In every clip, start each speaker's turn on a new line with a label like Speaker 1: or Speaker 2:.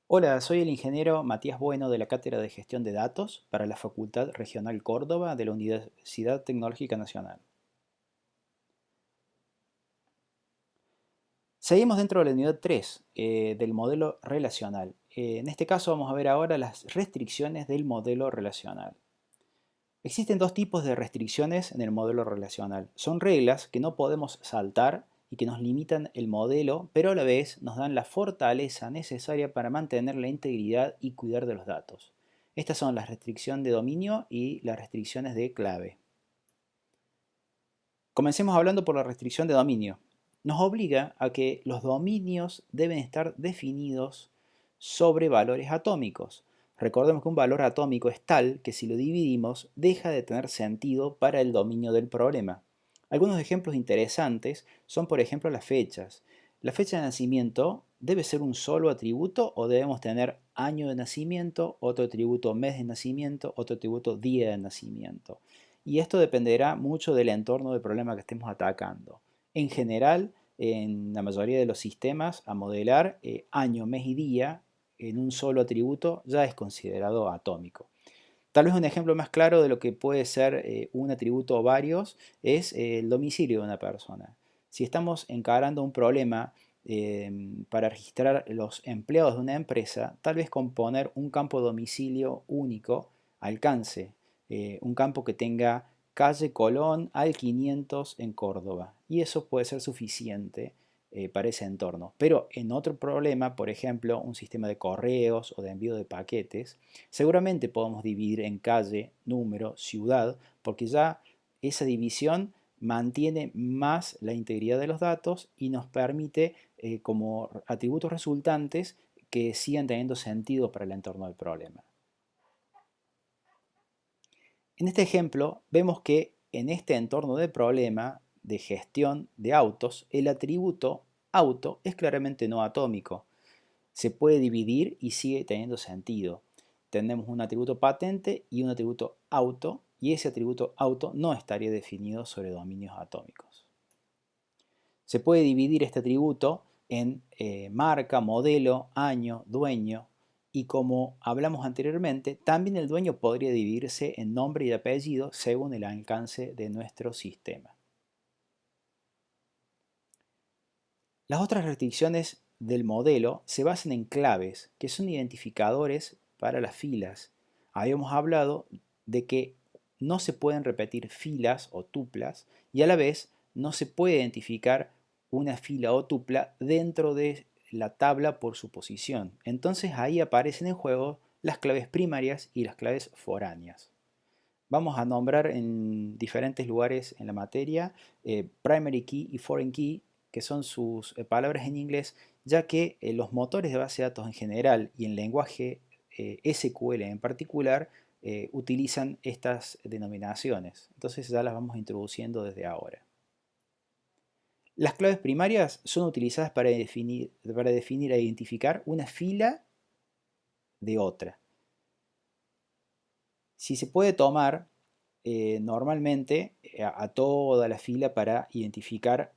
Speaker 1: Hola, soy el ingeniero Matías Bueno de la Cátedra de Gestión de Datos para la Facultad Regional Córdoba de la Universidad Tecnológica Nacional. Seguimos dentro de la unidad 3 del modelo relacional. En este caso vamos a ver ahora las restricciones del modelo relacional. Existen dos tipos de restricciones en el modelo relacional. Son reglas que no podemos saltar y que nos limitan el modelo, pero a la vez nos dan la fortaleza necesaria para mantener la integridad y cuidar de los datos. Estas son la restricción de dominio y las restricciones de clave. Comencemos hablando por la restricción de dominio. Nos obliga a que los dominios deben estar definidos sobre valores atómicos. Recordemos que un valor atómico es tal que si lo dividimos deja de tener sentido para el dominio del problema. Algunos ejemplos interesantes son por ejemplo las fechas. La fecha de nacimiento debe ser un solo atributo o debemos tener año de nacimiento, otro atributo mes de nacimiento, otro atributo día de nacimiento. Y esto dependerá mucho del entorno del problema que estemos atacando. En general, en la mayoría de los sistemas, a modelar año, mes y día en un solo atributo ya es considerado atómico. Tal vez un ejemplo más claro de lo que puede ser un atributo o varios es el domicilio de una persona. Si estamos encarando un problema para registrar los empleados de una empresa, tal vez con poner un campo de domicilio único alcance, un campo que tenga calle Colón al 500 en Córdoba. Y eso puede ser suficiente para ese entorno. Pero en otro problema, por ejemplo, un sistema de correos o de envío de paquetes, seguramente podemos dividir en calle, número, ciudad, porque ya esa división mantiene más la integridad de los datos y nos permite como atributos resultantes que sigan teniendo sentido para el entorno del problema. En este ejemplo vemos que en este entorno de problema de gestión de autos, el atributo auto es claramente no atómico. Se puede dividir y sigue teniendo sentido. Tenemos un atributo patente y un atributo auto, y ese atributo auto no estaría definido sobre dominios atómicos. Se puede dividir este atributo en marca, modelo, año, dueño, y como hablamos anteriormente, también el dueño podría dividirse en nombre y apellido según el alcance de nuestro sistema. Las otras restricciones del modelo se basan en claves, que son identificadores para las filas. Habíamos hablado de que no se pueden repetir filas o tuplas y a la vez no se puede identificar una fila o tupla dentro de la tabla por su posición. Entonces ahí aparecen en juego las claves primarias y las claves foráneas. Vamos a nombrar en diferentes lugares en la materia primary key y foreign key, que son sus palabras en inglés, ya que los motores de base de datos en general y en lenguaje SQL en particular utilizan estas denominaciones. Entonces ya las vamos introduciendo desde ahora. Las claves primarias son utilizadas para definir e identificar una fila de otra. Si se puede tomar normalmente a toda la fila para identificar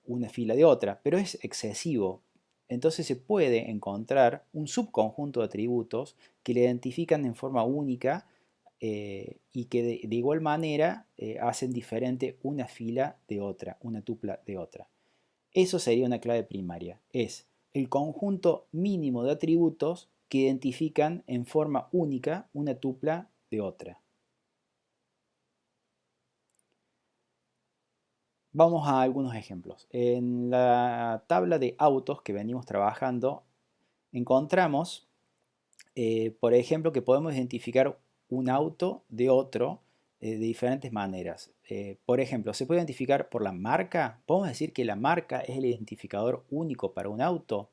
Speaker 1: una fila de otra, pero es excesivo. Entonces se puede encontrar un subconjunto de atributos que le identifican en forma única y que de igual manera hacen diferente una fila de otra, una tupla de otra. Eso sería una clave primaria. Es el conjunto mínimo de atributos que identifican en forma única una tupla de otra. Vamos a algunos ejemplos. En la tabla de autos que venimos trabajando, encontramos, por ejemplo, que podemos identificar un auto de otro de diferentes maneras. Por ejemplo, se puede identificar por la marca. Podemos decir que la marca es el identificador único para un auto.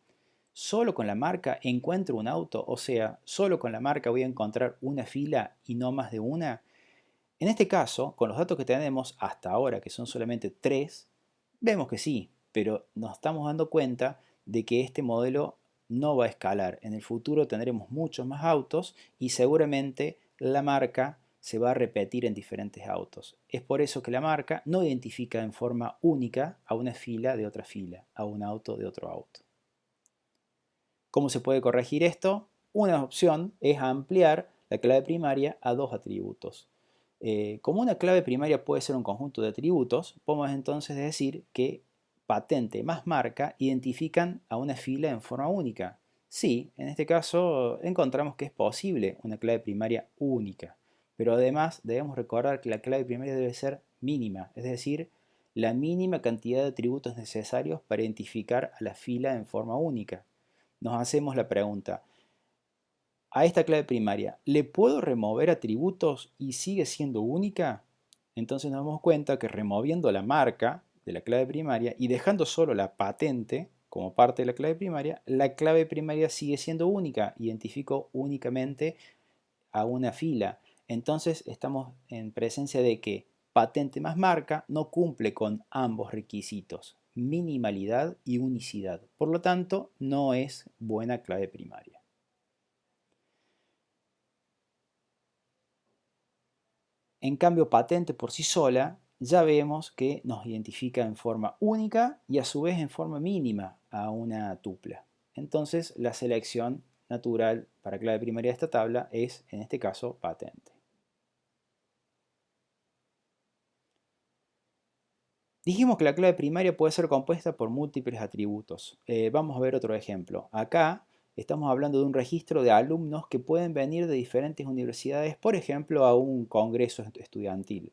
Speaker 1: Solo con la marca encuentro un auto, o sea, solo con la marca voy a encontrar una fila y no más de una. En este caso, con los datos que tenemos hasta ahora, que son solamente 3, vemos que sí, pero nos estamos dando cuenta de que este modelo no va a escalar. En el futuro tendremos muchos más autos y seguramente la marca se va a repetir en diferentes autos. Es por eso que la marca no identifica en forma única a una fila de otra fila, a un auto de otro auto. ¿Cómo se puede corregir esto? Una opción es ampliar la clave primaria a dos atributos. Como una clave primaria puede ser un conjunto de atributos, podemos entonces decir que patente más marca identifican a una fila en forma única. Sí, en este caso encontramos que es posible una clave primaria única, pero además debemos recordar que la clave primaria debe ser mínima, es decir, la mínima cantidad de atributos necesarios para identificar a la fila en forma única. Nos hacemos la pregunta, a esta clave primaria, ¿le puedo remover atributos y sigue siendo única? Entonces nos damos cuenta que removiendo la marca de la clave primaria y dejando solo la patente como parte de la clave primaria sigue siendo única, identifico únicamente a una fila. Entonces estamos en presencia de que patente más marca no cumple con ambos requisitos, minimalidad y unicidad. Por lo tanto, no es buena clave primaria. En cambio, patente por sí sola, ya vemos que nos identifica en forma única y a su vez en forma mínima a una tupla. Entonces, la selección natural para clave primaria de esta tabla es, en este caso, patente. Dijimos que la clave primaria puede ser compuesta por múltiples atributos. Vamos a ver otro ejemplo. Acá estamos hablando de un registro de alumnos que pueden venir de diferentes universidades, por ejemplo, a un congreso estudiantil.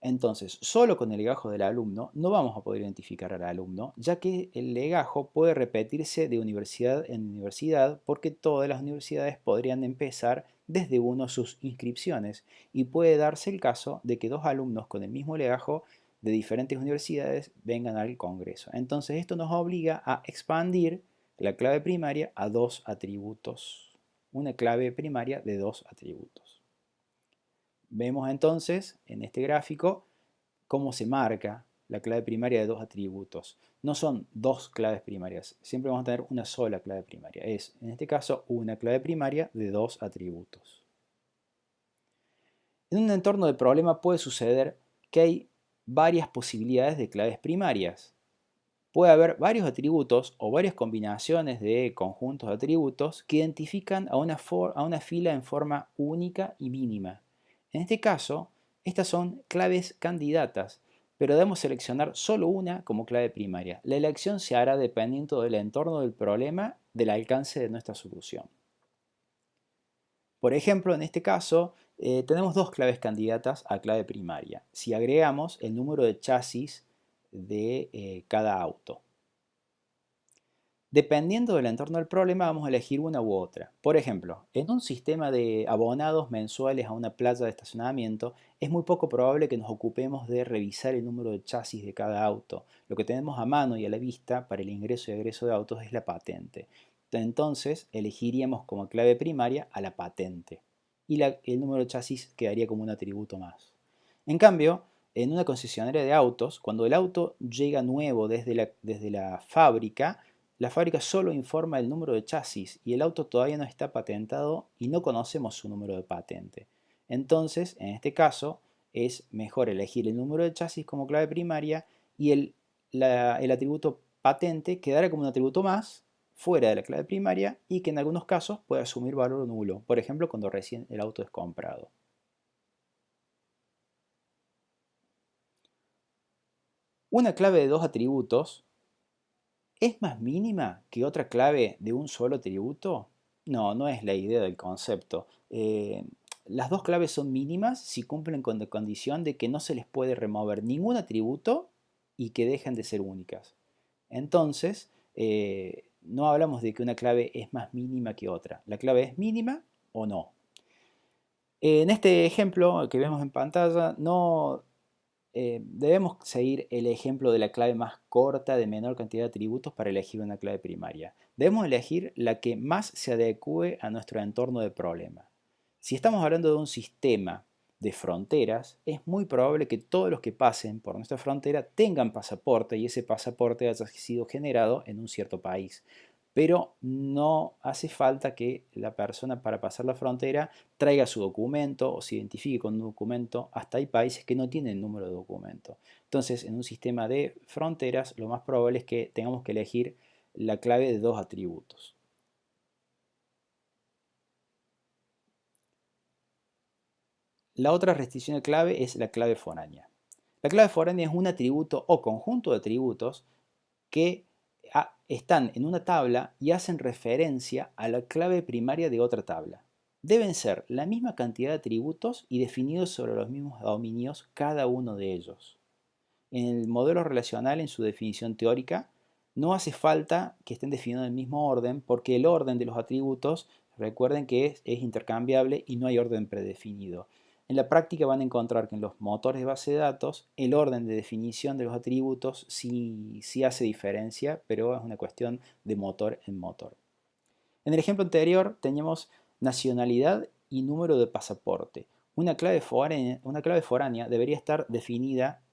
Speaker 1: Entonces, solo con el legajo del alumno no vamos a poder identificar al alumno, ya que el legajo puede repetirse de universidad en universidad porque todas las universidades podrían empezar desde uno sus inscripciones y puede darse el caso de que dos alumnos con el mismo legajo de diferentes universidades vengan al congreso. Entonces, esto nos obliga a expandir la clave primaria a dos atributos. Una clave primaria de dos atributos. Vemos entonces en este gráfico cómo se marca la clave primaria de dos atributos. No son dos claves primarias, siempre vamos a tener una sola clave primaria. Es, en este caso, una clave primaria de dos atributos. En un entorno de problema puede suceder que hay varias posibilidades de claves primarias. Puede haber varios atributos o varias combinaciones de conjuntos de atributos que identifican a una fila en forma única y mínima. En este caso, estas son claves candidatas, pero debemos seleccionar solo una como clave primaria. La elección se hará dependiendo del entorno del problema, del alcance de nuestra solución. Por ejemplo, en este caso, tenemos dos claves candidatas a clave primaria. Si agregamos el número de chasis de cada auto. Dependiendo del entorno del problema, vamos a elegir una u otra. Por ejemplo, en un sistema de abonados mensuales a una playa de estacionamiento, es muy poco probable que nos ocupemos de revisar el número de chasis de cada auto. Lo que tenemos a mano y a la vista para el ingreso y egreso de autos es la patente. Entonces, elegiríamos como clave primaria a la patente. Y el número de chasis quedaría como un atributo más. En cambio, en una concesionaria de autos, cuando el auto llega nuevo desde la fábrica, la fábrica solo informa el número de chasis y el auto todavía no está patentado y no conocemos su número de patente. Entonces, en este caso, es mejor elegir el número de chasis como clave primaria y el atributo patente quedará como un atributo más fuera de la clave primaria y que en algunos casos puede asumir valor nulo, por ejemplo, cuando recién el auto es comprado. Una clave de dos atributos ¿es más mínima que otra clave de un solo atributo? No, no es la idea del concepto. Las dos claves son mínimas si cumplen con la condición de que no se les puede remover ningún atributo y que dejen de ser únicas. Entonces, no hablamos de que una clave es más mínima que otra. La clave es mínima o no. En este ejemplo que vemos en pantalla, no debemos seguir el ejemplo de la clave más corta de menor cantidad de atributos para elegir una clave primaria. Debemos elegir la que más se adecue a nuestro entorno de problema. Si estamos hablando de un sistema de fronteras, es muy probable que todos los que pasen por nuestra frontera tengan pasaporte y ese pasaporte haya sido generado en un cierto país. Pero no hace falta que la persona para pasar la frontera traiga su documento o se identifique con un documento. Hasta hay países que no tienen número de documento. Entonces, en un sistema de fronteras, lo más probable es que tengamos que elegir la clave de dos atributos. La otra restricción de clave es la clave foránea. La clave foránea es un atributo o conjunto de atributos que están en una tabla y hacen referencia a la clave primaria de otra tabla. Deben ser la misma cantidad de atributos y definidos sobre los mismos dominios cada uno de ellos. En el modelo relacional, en su definición teórica, no hace falta que estén definidos en el mismo orden porque el orden de los atributos, recuerden que es intercambiable y no hay orden predefinido. En la práctica van a encontrar que en los motores de base de datos el orden de definición de los atributos sí hace diferencia, pero es una cuestión de motor en motor. En el ejemplo anterior teníamos nacionalidad y número de pasaporte. Una clave foránea debería estar definida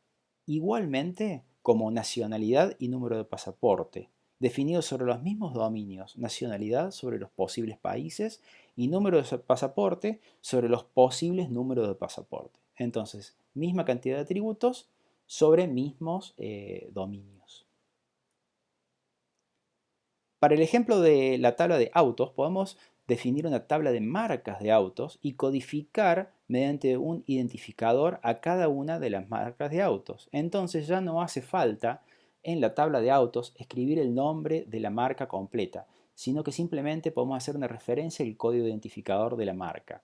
Speaker 1: igualmente como nacionalidad y número de pasaporte, definidos sobre los mismos dominios, nacionalidad sobre los posibles países y número de pasaporte sobre los posibles números de pasaporte. Entonces, misma cantidad de atributos sobre mismos dominios. Para el ejemplo de la tabla de autos, podemos definir una tabla de marcas de autos y codificar mediante un identificador a cada una de las marcas de autos. Entonces ya no hace falta en la tabla de autos escribir el nombre de la marca completa, sino que simplemente podemos hacer una referencia al código identificador de la marca.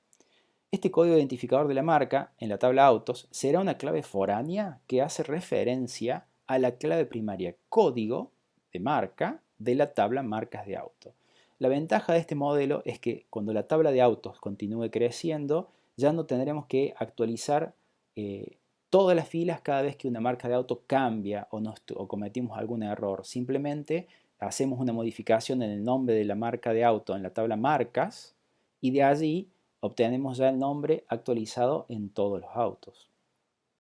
Speaker 1: Este código identificador de la marca en la tabla autos será una clave foránea que hace referencia a la clave primaria código de marca de la tabla marcas de auto. La ventaja de este modelo es que cuando la tabla de autos continúe creciendo, ya no tendremos que actualizar todas las filas cada vez que una marca de auto cambia o cometimos algún error. Simplemente hacemos una modificación en el nombre de la marca de auto en la tabla marcas y de allí obtenemos ya el nombre actualizado en todos los autos.